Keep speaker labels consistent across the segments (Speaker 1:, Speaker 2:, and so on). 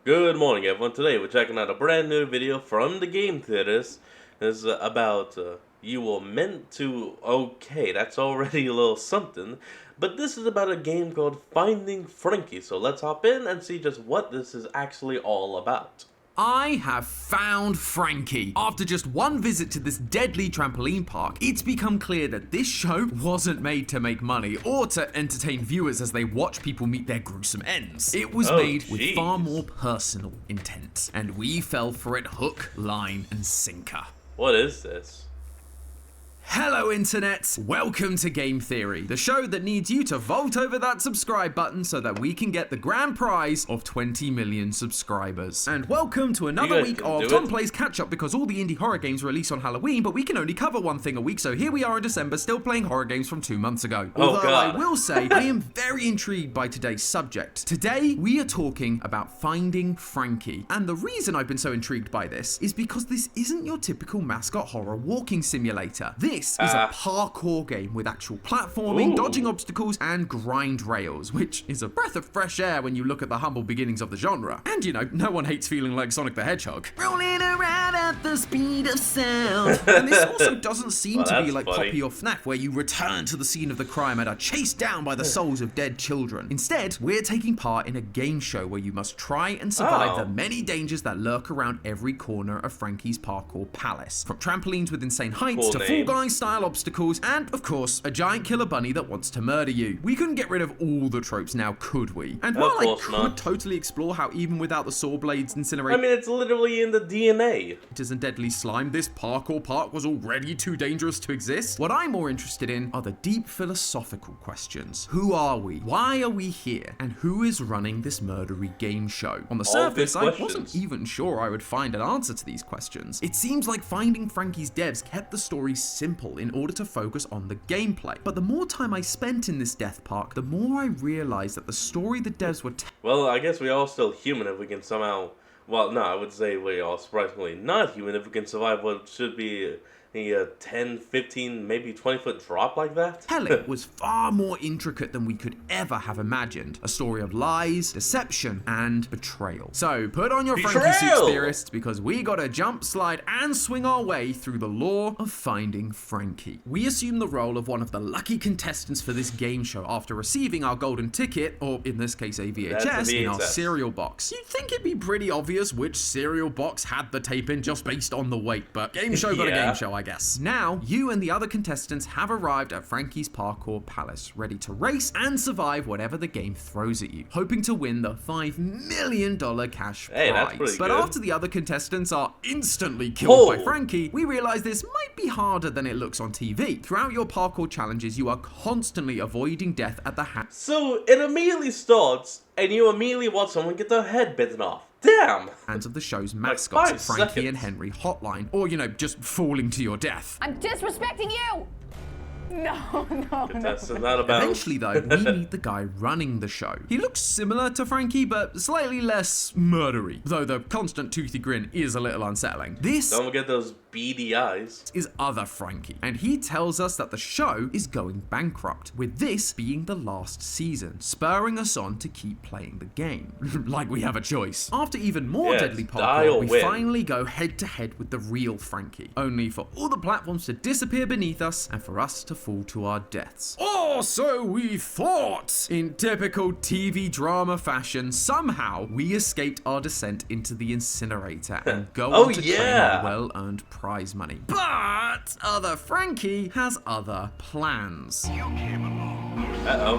Speaker 1: Good morning, everyone. Today we're checking out a brand new video from the game theaters. This is about you were meant to. Okay, that's already a little something. But this is about a game called Finding Frankie. So let's hop in and see just what this is actually all about.
Speaker 2: I have found Frankie. After just one visit to this deadly trampoline park, it's become clear that this show wasn't made to make money or to entertain viewers as they watch people meet their gruesome ends. It was made with far more personal intent, and we fell for it hook, line, and sinker.
Speaker 1: What is this?
Speaker 2: Hello Internet, welcome to Game Theory, the show that needs you to vote over that subscribe button so that we can get the grand prize of 20 million subscribers. And welcome to another week of Tom Plays Catch Up, because all the indie horror games release on Halloween, but we can only cover one thing a week, so here we are in December still playing horror games from 2 months ago. Although I will say, I am very intrigued by today's subject. Today, we are talking about Finding Frankie. And the reason I've been so intrigued by this is because this isn't your typical mascot horror walking simulator. This is a parkour game with actual platforming, dodging obstacles, and grind rails, which is a breath of fresh air when you look at the humble beginnings of the genre. And you know, no one hates feeling like Sonic the Hedgehog. Rolling around at the speed of sound. And this also doesn't seem to be like Poppy or FNAF, where you return to the scene of the crime and are chased down by the souls of dead children. Instead, we're taking part in a game show where you must try and survive the many dangers that lurk around every corner of Frankie's parkour palace. From trampolines with insane heights to Fall Guys style obstacles, and of course, a giant killer bunny that wants to murder you. We couldn't get rid of all the tropes now, could we? And while I could totally explore how even without the saw blades, incinerators,
Speaker 1: I mean, it's literally in the DNA.
Speaker 2: And deadly slime, this parkour park was already too dangerous to exist. What I'm more interested in are the deep philosophical questions. Who are we? Why are we here? And who is running this murdery game show? On the surface, I wasn't even sure I would find an answer to these questions. It seems like Finding Frankie's devs kept the story simple in order to focus on the gameplay. But the more time I spent in this death park, the more I realized that the story the devs were
Speaker 1: well, I guess we are still human if we can somehow... Well, no, I would say we are surprisingly not human if we can survive what should be a 10, 15, maybe 20-foot drop like that.
Speaker 2: Telling was far more intricate than we could ever have imagined. A story of lies, deception, and betrayal. So put on your Frankie suits, theorists, because we gotta jump, slide, and swing our way through the lore of Finding Frankie. We assume the role of one of the lucky contestants for this game show after receiving our golden ticket, or in this case a VHS, in our cereal box. You'd think it'd be pretty obvious which cereal box had the tape in just based on the weight, but game show got a game show, I guess. Now, you and the other contestants have arrived at Frankie's parkour palace, ready to race and survive whatever the game throws at you, hoping to win the $5 million cash prize.
Speaker 1: That's pretty
Speaker 2: but
Speaker 1: good.
Speaker 2: after the other contestants are instantly killed by Frankie, we realize this might be harder than it looks on TV. Throughout your parkour challenges, you are constantly avoiding death at the hands.
Speaker 1: So it immediately starts, and you immediately watch someone get their head bitten off. Damn!
Speaker 2: Hands of the show's mascots,
Speaker 1: like
Speaker 2: Frankie and Henry Hotline, or, you know, just falling to your death.
Speaker 3: I'm disrespecting you! No.
Speaker 2: Eventually, though, we meet the guy running the show. He looks similar to Frankie, but slightly less murdery, though the constant toothy grin is a little unsettling. This
Speaker 1: Don't get those beady eyes.
Speaker 2: is other Frankie, and he tells us that the show is going bankrupt, with this being the last season, spurring us on to keep playing the game. Like we have a choice. After even more deadly parkour, we finally go head to head with the real Frankie, only for all the platforms to disappear beneath us and for us to fall to our deaths. Or so we thought! In typical TV drama fashion, somehow we escaped our descent into the incinerator and go on to claim our well-earned prize money. But other Frankie has other plans.
Speaker 4: You came along.
Speaker 1: Uh-oh.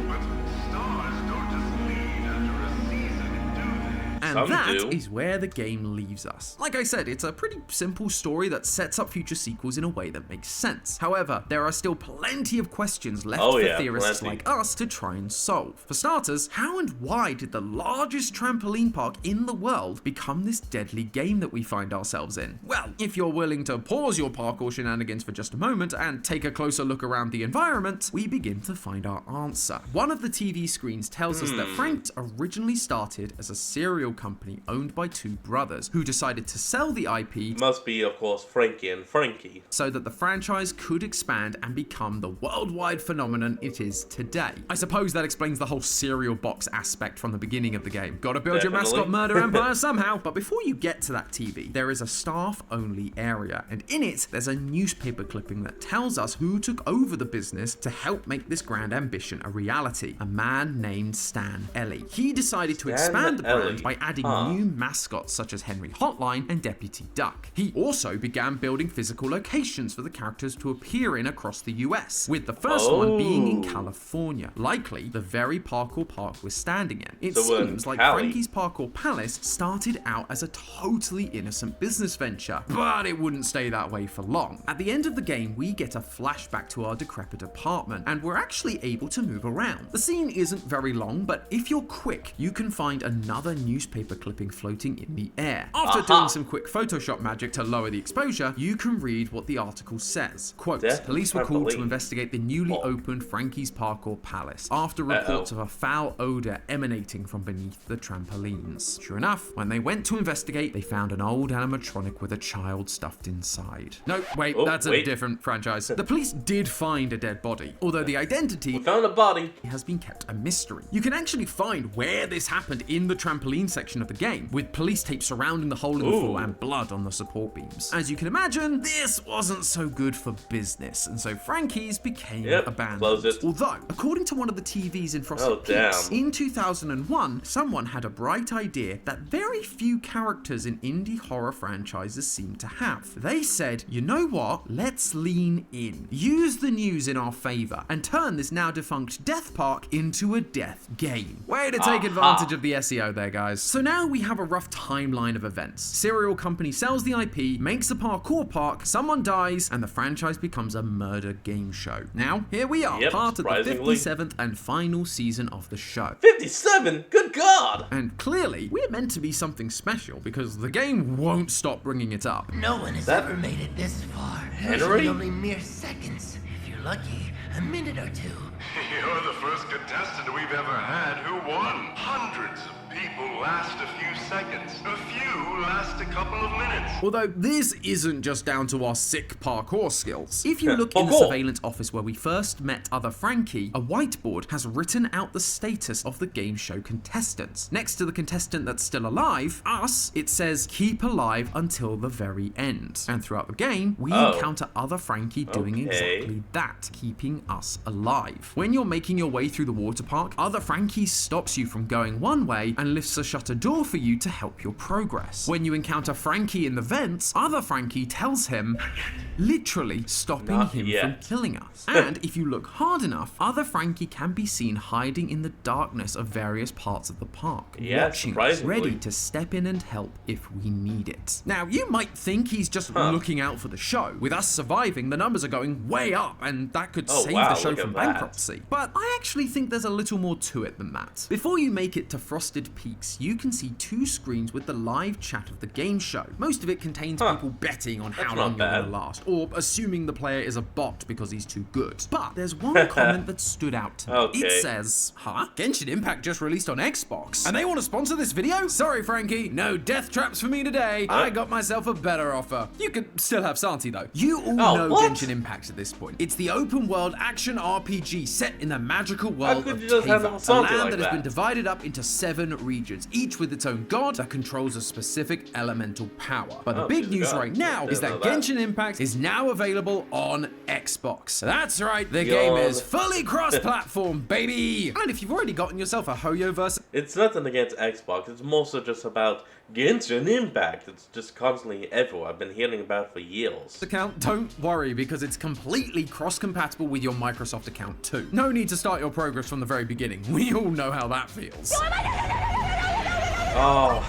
Speaker 4: But stars don't just leave after a season, do they?
Speaker 2: And that is where the game leaves us. Like I said, it's a pretty simple story that sets up future sequels in a way that makes sense. However, there are still plenty of questions left for theorists like us to try and solve. For starters, how and why did the largest trampoline park in the world become this deadly game that we find ourselves in? Well, if you're willing to pause your parkour shenanigans for just a moment and take a closer look around the environment, we begin to find our answer. One of the TV screens tells us that Frank originally started as a serial company owned by two brothers who decided to sell the IP
Speaker 1: Must be, of course, Frankie and Frankie.
Speaker 2: so that the franchise could expand and become the worldwide phenomenon it is today. I suppose that explains the whole cereal box aspect from the beginning of the game. Gotta build your
Speaker 1: Definitely.
Speaker 2: mascot murder empire somehow. But before you get to that TV, there is a staff-only area, and in it, there's a newspaper clipping that tells us who took over the business to help make this grand ambition a reality. A man named Stan Ellie. He decided to expand the brand
Speaker 1: Ellie.
Speaker 2: by adding new mascots such as Henry Hotline and Deputy Duck. He also began building physical locations for the characters to appear in across the US, with the first one being in California, likely the very parkour park we're standing in. It
Speaker 1: So,
Speaker 2: seems like
Speaker 1: Cali.
Speaker 2: Frankie's Parkour Palace started out as a totally innocent business venture, but it wouldn't stay that way for long. At the end of the game, we get a flashback to our decrepit apartment, and we're actually able to move around. The scene isn't very long, but if you're quick, you can find another newspaper clipping floating in the air. After doing some quick Photoshop magic to lower the exposure, you can read what the article says. Quote,
Speaker 1: Death
Speaker 2: police were called to
Speaker 1: trampoline.
Speaker 2: investigate the newly opened Frankie's Parkour Palace after reports of a foul odor emanating from beneath the trampolines. Sure enough, when they went to investigate, they found an old animatronic with a child stuffed inside. No, wait, that's a
Speaker 1: wait.
Speaker 2: different franchise. The police did find a dead body, although the identity
Speaker 1: Found a body.
Speaker 2: has been kept a mystery. You can actually find where this happened in the trampoline section of the game, with police tape surrounding the hole in the floor and blood on the support beams. As you can imagine, this wasn't so good for business, and so Frankie's became abandoned.
Speaker 1: Close it.
Speaker 2: Although, according to one of the TVs in Frosted Peaks,
Speaker 1: damn.
Speaker 2: in 2001, someone had a bright idea that very few characters in indie horror franchises seem to have. They said, you know what, let's lean in, use the news in our favor, and turn this now defunct death park into a death game. Way to take advantage of the SEO there, guys. So now we have a rough timeline of events. Cereal company sells the IP, makes a parkour park, someone dies, and the franchise becomes a murder game show. Now, here we are,
Speaker 1: Yep,
Speaker 2: part of the
Speaker 1: surprisingly.
Speaker 2: 57th and final season of the show.
Speaker 1: 57? Good God!
Speaker 2: And clearly, we're meant to be something special because the game won't stop bringing it up.
Speaker 5: No one has
Speaker 1: That-
Speaker 5: ever made it this far.
Speaker 1: Henry?
Speaker 5: Usually only mere seconds. If you're lucky, a minute or two.
Speaker 4: You're the first contestant we've ever had who won. Hundreds of people last a few seconds. A few last a couple of minutes.
Speaker 2: Although this isn't just down to our sick parkour skills. If you look in the
Speaker 1: Parkour.
Speaker 2: surveillance office where we first met other Frankie, a whiteboard has written out the status of the game show contestants. Next to the contestant that's still alive, us, it says keep alive until the very end. And throughout the game, we encounter other Frankie doing exactly that, keeping us alive. When you're making your way through the water park, other Frankie stops you from going one way and lifts a shutter door for you to help your progress. When you encounter Frankie in the vents, other Frankie tells him, literally stopping
Speaker 1: Not
Speaker 2: him
Speaker 1: yet.
Speaker 2: from killing us. And if you look hard enough, other Frankie can be seen hiding in the darkness of various parts of the park,
Speaker 1: Yeah,
Speaker 2: watching us,
Speaker 1: surprisingly.
Speaker 2: ready to step in and help if we need it. Now, you might think he's just looking out for the show. With us surviving, the numbers are going way up, and that could save
Speaker 1: wow,
Speaker 2: the show
Speaker 1: look at
Speaker 2: from
Speaker 1: that.
Speaker 2: bankruptcy. But I actually think there's a little more to it than that. Before you make it to Frosted Peaks, you can see two screens with the live chat of the game show. Most of it contains people betting on how
Speaker 1: That's
Speaker 2: long
Speaker 1: not
Speaker 2: you're going
Speaker 1: bad.
Speaker 2: to last, or assuming the player is a bot because he's too good. But there's one comment that stood out to me.
Speaker 1: Okay.
Speaker 2: It says, huh? Genshin Impact just released on Xbox, and they want to sponsor this video? Sorry, Frankie, no death traps for me today. I got myself a better offer. You could still have Santi though. You all know
Speaker 1: what?
Speaker 2: Genshin Impact at this point. It's the open world action RPG set in the magical world
Speaker 1: could
Speaker 2: of
Speaker 1: you just have
Speaker 2: Teyvat, a
Speaker 1: Santi
Speaker 2: land
Speaker 1: like
Speaker 2: that has been
Speaker 1: that?
Speaker 2: divided up into 7 regions, each with its own god that controls a specific elemental power. But the
Speaker 1: Oh,
Speaker 2: big
Speaker 1: she's a
Speaker 2: news
Speaker 1: god.
Speaker 2: right now is that
Speaker 1: Didn't know that.
Speaker 2: Genshin Impact is now available on Xbox. That's right, the game is fully cross-platform, baby! And if you've already gotten yourself a Hoyoverse
Speaker 1: It's nothing against Xbox, it's mostly just about Genshin Impact. It's just constantly everywhere. I've been hearing about it for years.
Speaker 2: account, don't worry because it's completely cross-compatible with your Microsoft account too. No need to start your progress from the very beginning. We all know how that feels.
Speaker 1: Oh.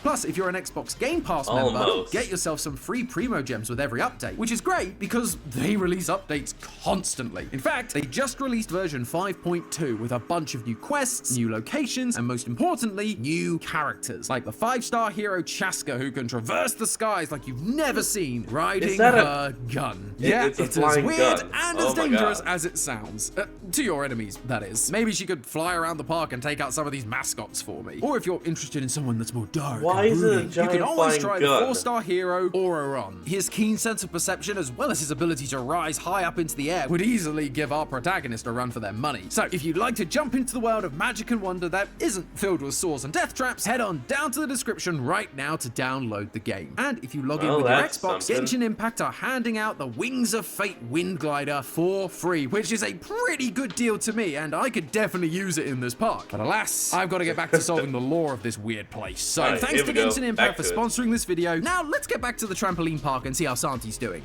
Speaker 2: Plus, if you're an Xbox Game Pass member,
Speaker 1: Almost.
Speaker 2: get yourself some free Primo Gems with every update, which is great because they release updates constantly. In fact, they just released version 5.2 with a bunch of new quests, new locations, and most importantly, new characters, like the 5-star hero Chaska, who can traverse the skies like you've never seen, riding her gun.
Speaker 1: It's a
Speaker 2: as
Speaker 1: flying
Speaker 2: weird
Speaker 1: gun.
Speaker 2: and
Speaker 1: Oh
Speaker 2: as
Speaker 1: my
Speaker 2: dangerous
Speaker 1: God.
Speaker 2: as it sounds. To your enemies, that is. Maybe she could fly around the park and take out some of these mascots for me. Or if you're interested in someone that's more dark
Speaker 1: Why
Speaker 2: and
Speaker 1: is it a
Speaker 2: brooding, you
Speaker 1: giant
Speaker 2: can always
Speaker 1: flying
Speaker 2: try
Speaker 1: gun?
Speaker 2: the 4-star hero Auroron. His keen sense of perception, as well as his ability to rise high up into the air, would easily give our protagonist a run for their money. So if you'd like to jump into the world of magic and wonder that isn't filled with swords and death traps, head on down to the description right now to download the game. And if you log in
Speaker 1: Well,
Speaker 2: with your
Speaker 1: that's
Speaker 2: Xbox,
Speaker 1: something.
Speaker 2: Genshin Impact are handing out the Wings of Fate Wind Glider for free, which is a pretty good deal to me, and I could definitely use it in this park. But alas, I've got to get back to solving the lore of this weird place. So
Speaker 1: Alright,
Speaker 2: thanks
Speaker 1: here
Speaker 2: to
Speaker 1: we go.
Speaker 2: Genshin
Speaker 1: Back
Speaker 2: Impact for
Speaker 1: to it.
Speaker 2: sponsoring this video. Now let's get back to the trampoline park and see how Santi's doing.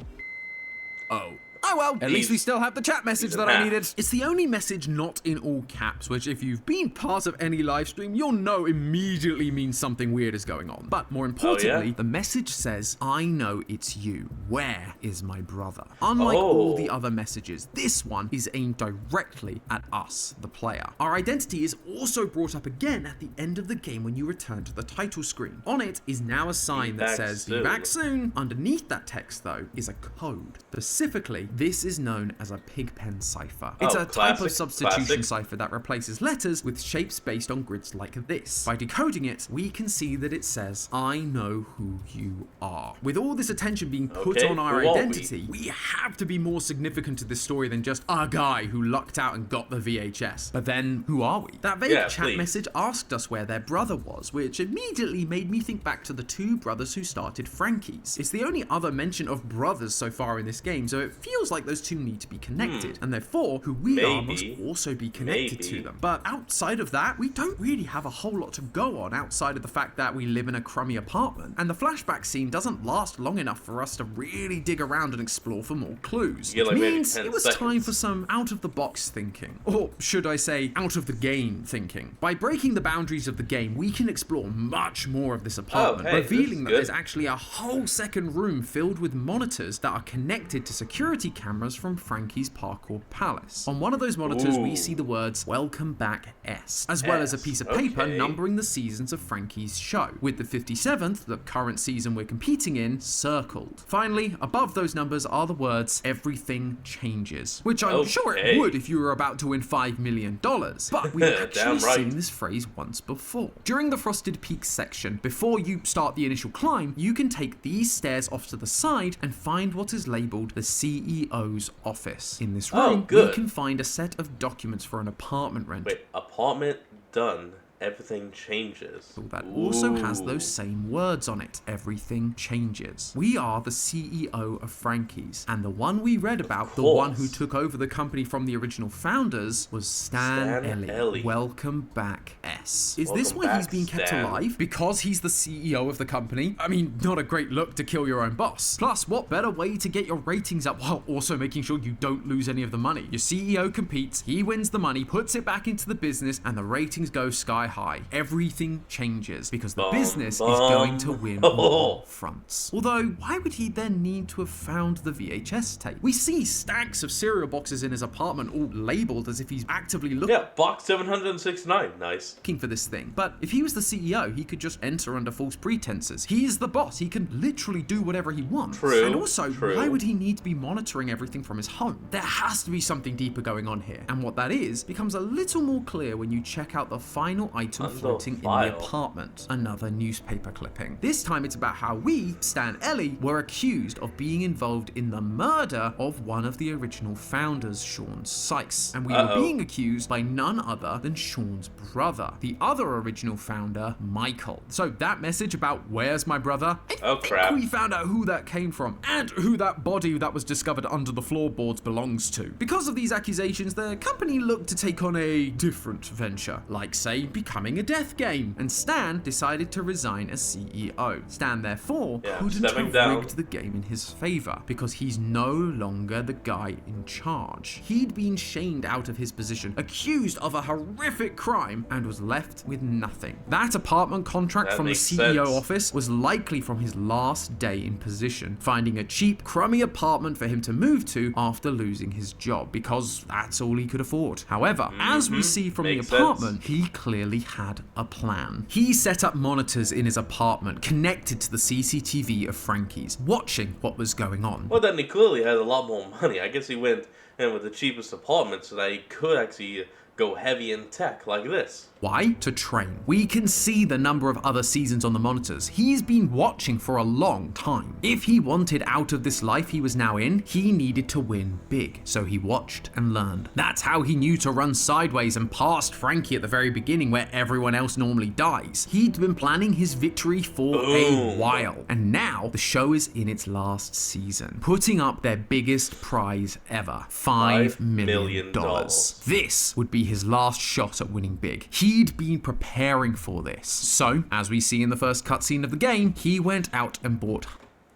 Speaker 2: Oh well, at least we still have the chat message that I needed. It's the only message not in all caps, which if you've been part of any live stream, you'll know immediately means something weird is going on. But more importantly, the message says, I know it's you. Where is my brother? Unlike all the other messages, this one is aimed directly at us, the player. Our identity is also brought up again at the end of the game when you return to the title screen. On it is now a sign that says, be back soon. Underneath that text, though, is a code. Specifically, this is known as a pigpen cipher. It's a type of substitution cipher that replaces letters with shapes based on grids like this. By decoding it, we can see that it says, I know who you are. With all this attention being put on our identity, we have to be more significant to this story than just a guy who lucked out and got the VHS. But then, who are we? That vague chat message asked us where their brother was, which immediately made me think back to the two brothers who started Frankie's. It's the only other mention of brothers so far in this game, so it feels like those two need to be connected, and therefore who we are must also be connected to them. But outside of that, we don't really have a whole lot to go on outside of the fact that we live in a crummy apartment, and the flashback scene doesn't last long enough for us to really dig around and explore for more clues. Which means it was time for some out-of-the-box thinking. Or should I say, out-of-the-game thinking. By breaking the boundaries of the game, we can explore much more of this apartment, revealing that there's actually a whole second room filled with monitors that are connected to security cameras from Frankie's parkour palace. On one of those monitors, we see the words, Welcome Back S, as well as a piece of paper numbering the seasons of Frankie's show, with the 57th, the current season we're competing in, circled. Finally, above those numbers are the words, Everything Changes, which I'm sure it would if you were about to win $5 million, but we've actually seen this phrase once before. During the Frosted Peaks section, before you start the initial climb, you can take these stairs off to the side and find what is labeled the CEO's office. In this room, we can find a set of documents for an apartment rent.
Speaker 1: Wait, apartment done. Everything changes.
Speaker 2: That also has those same words on it. Everything changes. We are the CEO of Frankie's, and the one we read about, the one who took over the company from the original founders, was Stan Ellie. Welcome back, S. Is this why he's being kept alive? Because he's the CEO of the company? I mean, not a great look to kill your own boss. Plus, what better way to get your ratings up while also making sure you don't lose any of the money? Your CEO competes, he wins the money, puts it back into the business, and the ratings go sky high. Everything changes because the business is going to win on all fronts. Although, why would he then need to have found the VHS tape? We see stacks of cereal boxes in his apartment, all labeled as if he's actively looking.
Speaker 1: Yeah, box 769. Nice.
Speaker 2: Looking for this thing. But if he was the CEO, he could just enter under false pretenses. He's the boss. He can literally do whatever he wants. And also, why would he need to be monitoring everything from his home? There has to be something deeper going on here. And what that is becomes a little more clear when you check out the final item floating in the apartment. Another newspaper clipping. This time it's about how we, Stan Ellie, were accused of being involved in the murder of one of the original founders, Sean Sykes. And we were being accused by none other than Sean's brother, the other original founder, Michael. So that message about where's my brother? I think we found out who that came from and who that body that was discovered under the floorboards belongs to. Because of these accusations, the company looked to take on a different venture, like say, becoming a death game, and Stan decided to resign as CEO. Stan therefore couldn't
Speaker 1: stepping
Speaker 2: have
Speaker 1: down.
Speaker 2: rigged the game in his favor because he's no longer the guy in charge. He'd been shamed out of his position, accused of a horrific crime, and was left with nothing. That apartment contract
Speaker 1: That
Speaker 2: from the
Speaker 1: makes
Speaker 2: CEO
Speaker 1: sense.
Speaker 2: office was likely from his last day in position, finding a cheap, crummy apartment for him to move to after losing his job, because that's all he could afford. However, as we see from
Speaker 1: Makes
Speaker 2: the apartment,
Speaker 1: sense.
Speaker 2: he clearly had a plan. He set up monitors in his apartment connected to the CCTV of Frankie's, watching what was going on.
Speaker 1: Well, then he clearly had a lot more money. I guess he went in with the cheapest apartment so that he could actually go heavy in tech like this.
Speaker 2: Why? To train. We can see the number of other seasons on the monitors. He's been watching for a long time. If he wanted out of this life he was now in, he needed to win big. So he watched and learned. That's how he knew to run sideways and past Frankie at the very beginning where everyone else normally dies. He'd been planning his victory for a while. And now the show is in its last season, putting up their biggest prize ever, $5 million. This would be his last shot at winning big. He'd been preparing for this. So, as we see in the first cutscene of the game, he went out and bought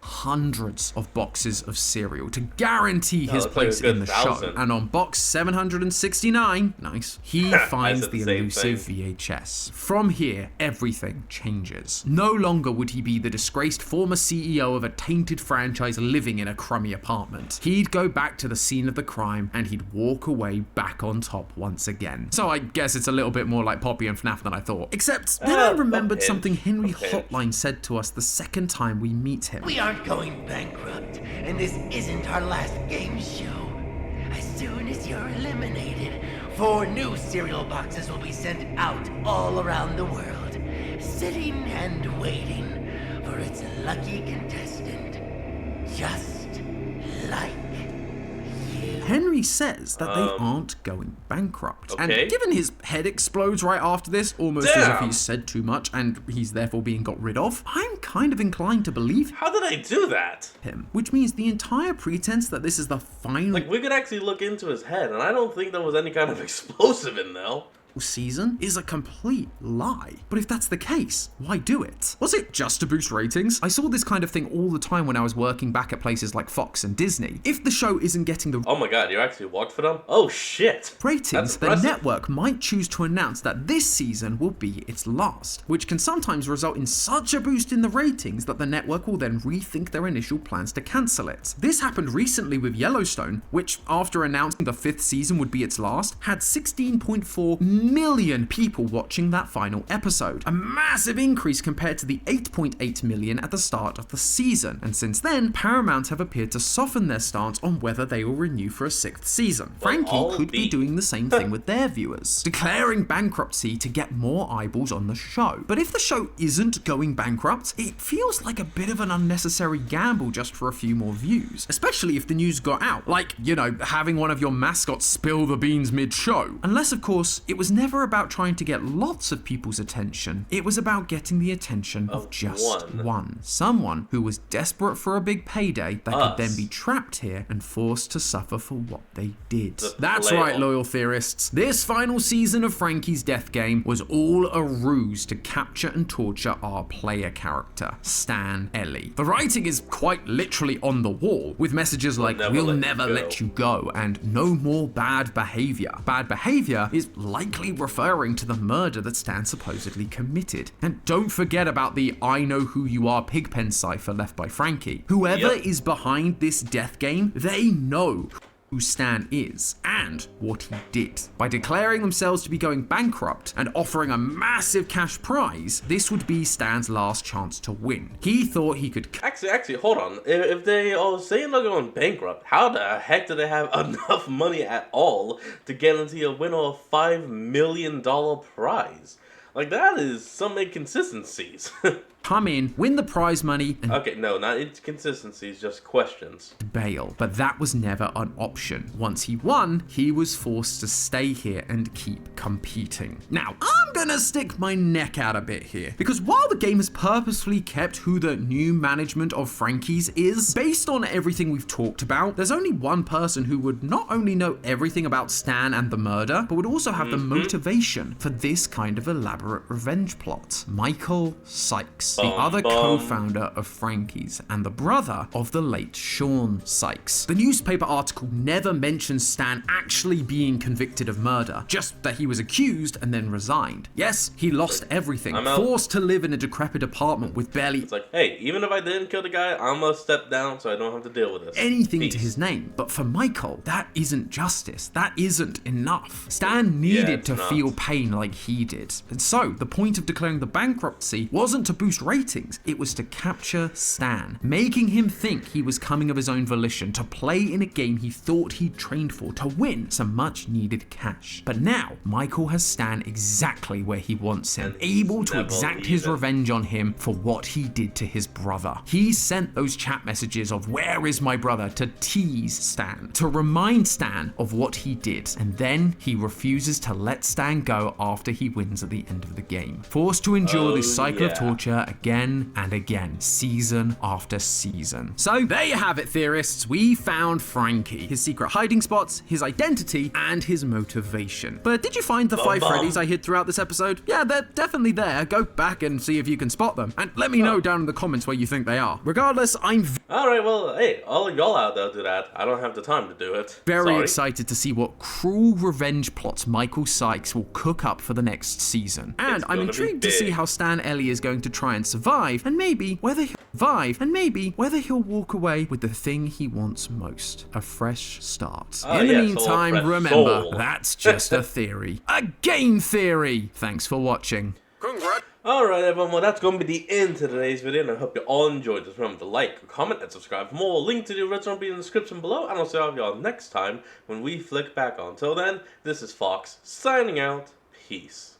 Speaker 2: hundreds of boxes of cereal to guarantee his
Speaker 1: looks like
Speaker 2: place
Speaker 1: a good
Speaker 2: in the
Speaker 1: 1,000.
Speaker 2: show. And on box 769, nice, he finds
Speaker 1: said the
Speaker 2: the
Speaker 1: same
Speaker 2: elusive VHS. From here, everything changes. No longer would he be the disgraced former CEO of a tainted franchise living in a crummy apartment. He'd go back to the scene of the crime and he'd walk away back on top once again. So I guess it's a little bit more like Poppy and FNAF than I thought. Except then I remembered
Speaker 1: pinch,
Speaker 2: something Henry
Speaker 1: a pinch.
Speaker 2: Hotline said to us the second time we meet him.
Speaker 5: We aren't going bankrupt, and this isn't our last game show. As soon as you're eliminated, 4 new cereal boxes will be sent out all around the world, sitting and waiting for its lucky contestant, just like you.
Speaker 2: Henry says that they aren't going bankrupt.
Speaker 1: Okay.
Speaker 2: And given his head explodes right after this, almost as if
Speaker 1: Damn.
Speaker 2: he's said too much and he's therefore being got rid of, I'm kind of inclined to believe
Speaker 1: How did I do that?
Speaker 2: him. Which means the entire pretense that this is the final
Speaker 1: Like, we could actually look into his head, and I don't think there was any kind of explosive in there.
Speaker 2: season is a complete lie. But if that's the case, why do it? Was it just to boost ratings? I saw this kind of thing all the time when I was working back at places like Fox and Disney. If the show isn't getting the
Speaker 1: Oh my god, you actually worked for them? Oh shit!
Speaker 2: ratings,
Speaker 1: That's
Speaker 2: the
Speaker 1: impressive.
Speaker 2: network might choose to announce that this season will be its last, which can sometimes result in such a boost in the ratings that the network will then rethink their initial plans to cancel it. This happened recently with Yellowstone, which, after announcing the 5th season would be its last, had 16.4 million people watching that final episode, a massive increase compared to the 8.8 million at the start of the season. And since then, Paramount have appeared to soften their stance on whether they will renew for a 6th season. Frankie
Speaker 1: all
Speaker 2: could be
Speaker 1: be-
Speaker 2: doing the same thing with their viewers, declaring bankruptcy to get more eyeballs on the show. But if the show isn't going bankrupt, it feels like a bit of an unnecessary gamble just for a few more views, especially if the news got out, like, you know, having one of your mascots spill the beans mid-show. Unless, of course, it was never about trying to get lots of people's attention. It was about getting the attention of just one. Someone who was desperate for a big payday that could then be trapped here and forced to suffer for what they did. That's
Speaker 1: playoff.
Speaker 2: right, loyal theorists. This final season of Frankie's death game was all a ruse to capture and torture our player character, Stan Ellie. The writing is quite literally on the wall, with messages like, "We'll never let you go," and "no more bad behavior." Bad behavior is likely referring to the murder that Stan supposedly committed. And don't forget about the "I know who you are" Pigpen cipher left by Frankie. Whoever is behind this death game, they know who Stan is and what he did. By declaring themselves to be going bankrupt and offering a massive cash prize, this would be Stan's last chance to win. He thought he could
Speaker 1: Actually, hold on. If they are saying they're going bankrupt, how the heck do they have enough money at all to guarantee a winner of $5 million prize? Like, that is some inconsistencies.
Speaker 2: come in, win the prize money, and
Speaker 1: Okay, no, not inconsistencies, just questions.
Speaker 2: bail. But that was never an option. Once he won, he was forced to stay here and keep competing. Now, I'm gonna stick my neck out a bit here, because while the game has purposefully kept who the new management of Frankie's is, based on everything we've talked about, there's only one person who would not only know everything about Stan and the murder, but would also have the motivation for this kind of elaborate elaborate revenge plot. Michael Sykes, the
Speaker 1: Bum,
Speaker 2: other
Speaker 1: bum.
Speaker 2: co-founder of Frankie's and the brother of the late Sean Sykes. The newspaper article never mentions Stan actually being convicted of murder, just that he was accused and then resigned. Yes, he lost everything,
Speaker 1: I'm out.
Speaker 2: forced to live in a decrepit apartment with barely
Speaker 1: It's like, hey, even if I didn't kill the guy, I'm gonna step down so I don't have to deal with this.
Speaker 2: anything to
Speaker 1: Peace.
Speaker 2: his name. But for Michael, that isn't justice. That isn't enough. Stan needed
Speaker 1: it's
Speaker 2: to
Speaker 1: not.
Speaker 2: feel pain like he did. And so, the point of declaring the bankruptcy wasn't to boost ratings, it was to capture Stan, making him think he was coming of his own volition, to play in a game he thought he'd trained for, to win some much needed cash. But now, Michael has Stan exactly where he wants him,
Speaker 1: And he's
Speaker 2: able to
Speaker 1: never
Speaker 2: exact his
Speaker 1: leaving.
Speaker 2: revenge on him for what he did to his brother. He sent those chat messages of "where is my brother" to tease Stan, to remind Stan of what he did, and then he refuses to let Stan go after he wins at the end of the game. Forced to endure this cycle of torture again and again, season after season. So there you have it, theorists. We found Frankie, his secret hiding spots, his identity, and his motivation. But did you find the 5 Freddies I hid throughout this episode? Yeah, they're definitely there. Go back and see if you can spot them. And let me know down in the comments where you think they are. Regardless, I'm
Speaker 1: Alright, well, hey, all of y'all out there do that. I don't have the time to do it.
Speaker 2: very
Speaker 1: Sorry.
Speaker 2: excited to see what cruel revenge plots Michael Sykes will cook up for the next season. And
Speaker 1: It's
Speaker 2: I'm
Speaker 1: gonna be
Speaker 2: intrigued to see
Speaker 1: big.
Speaker 2: how Stan Ellie is going to try and survive, and maybe whether he'll walk away with the thing he wants most, a fresh start.
Speaker 1: Oh,
Speaker 2: In the
Speaker 1: yes, a
Speaker 2: meantime,
Speaker 1: fresh
Speaker 2: remember,
Speaker 1: soul.
Speaker 2: that's just a theory. A game theory! Thanks for watching.
Speaker 1: Alright everyone, well that's going to be the end to today's video, and I hope you all enjoyed. Just remember to like, comment, and subscribe for more. Link to the original will be in the description below, and I'll see all of y'all next time when we flick back on. Until then, this is Fox, signing out. Peace.